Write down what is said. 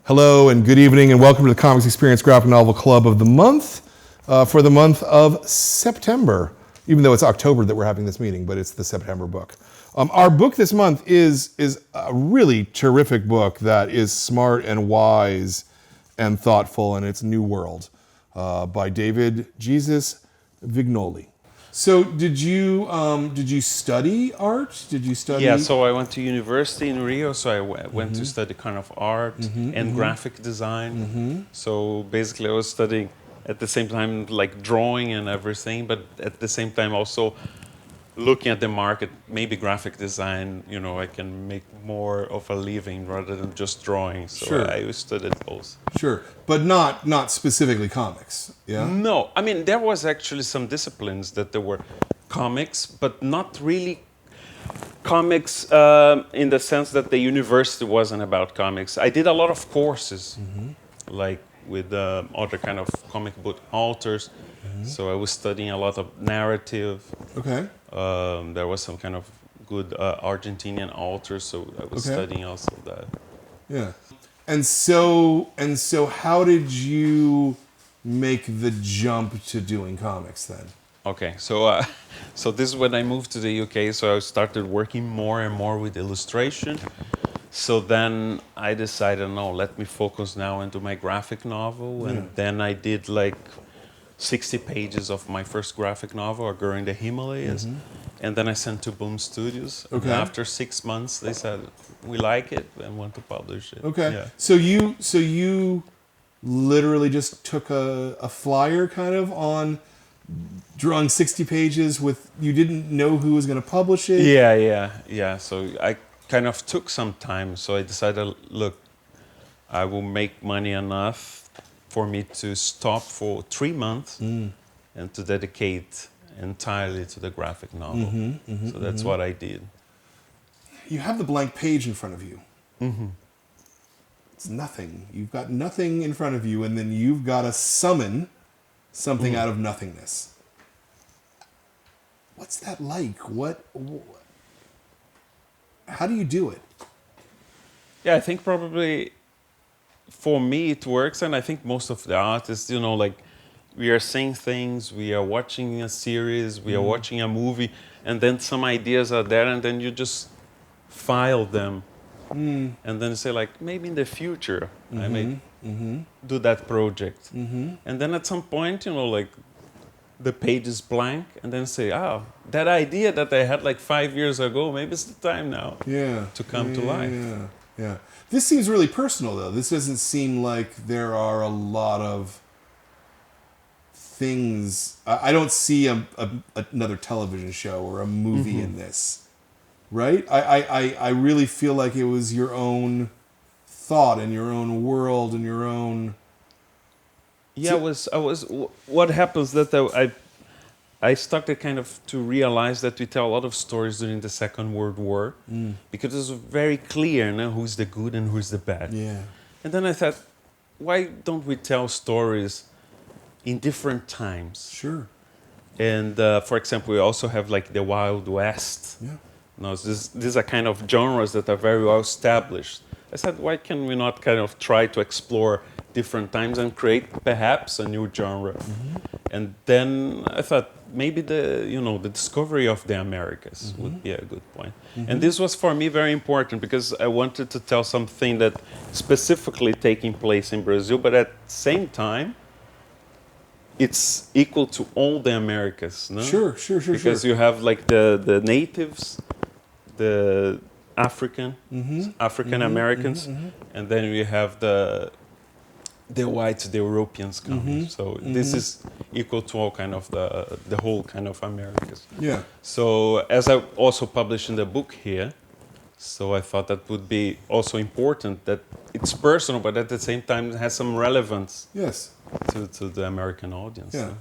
Hello and good evening and welcome to the Comics Experience Graphic Novel Club of the month for the month of September, even though it's October that we're having this meeting, but it's the September book. Our book this month is a really terrific book that is smart and wise and thoughtful, and it's New World by Jesus Vignolli. So did you study art? Did you study? Yeah, so I went to university in Rio, so I went to study kind of art and graphic design. So basically I was studying at the same time like drawing and everything, but at the same time also looking at the market, maybe graphic design, you know, I can make more of a living rather than just drawing. So Sure. I studied both. Sure, but not specifically comics, yeah? No, I mean, there was actually some disciplines that there were comics, but not really comics in the sense that the university wasn't about comics. I did a lot of courses, like with other kind of comic book authors. So I was studying a lot of narrative. Okay. There was some kind of good Argentinian authors, so I was studying also that. Yeah. And so how did you make the jump to doing comics then? Okay, so so this is when I moved to the UK. So I started working more and more with illustration. So then I decided, no, let me focus now into my graphic novel, and then I did like 60 pages of my first graphic novel, A Girl in the Himalayas, and then I sent to Boom Studios. Okay. And after 6 months, they said we like it and want to publish it. Okay. Yeah. So you literally just took a flyer kind of on drawing 60 pages with, you didn't know who was going to publish it? Yeah. So I kind of took some time. So I decided, look, I will make money enough for me to stop for 3 months and to dedicate entirely to the graphic novel. So that's what I did. You have the blank page in front of you. It's nothing. You've got nothing in front of you, and then you've got to summon something out of nothingness. What's that like? How do you do it? Yeah, I think probably for me it works, and I think most of the artists, you know, like we are seeing things, we are watching a series, we are watching a movie, and then some ideas are there, and then you just file them, and then say like, maybe in the future I may do that project, and then at some point, you know, like the page is blank, and then say, oh, that idea that I had like 5 years ago, maybe it's the time now to come to life. Yeah. This seems really personal, though. This doesn't seem like there are a lot of things. I don't see another television show or a movie in this, right? I really feel like it was your own thought and your own world and your own. Yeah, what happens that I started kind of to realize that we tell a lot of stories during the Second World War because it was very clear, no, who's the good and who's the bad. Yeah. And then I thought, why don't we tell stories in different times? Sure. And for example, we also have like the Wild West. Yeah. No, these are kind of genres that are very well established. I said, why can we not kind of try to explore different times and create perhaps a new genre? And then I thought maybe the discovery of the Americas would be a good point. And this was for me very important because I wanted to tell something that specifically taking place in Brazil, but at the same time it's equal to all the Americas, no? Sure. Because you have like the natives, the African Americans, and then we have the whites, the Europeans coming. So this is equal to all kind of the whole kind of Americas. Yeah. So as I also published in the book here, so I thought that would be also important that it's personal, but at the same time it has some relevance Yes. to the American audience. Yeah.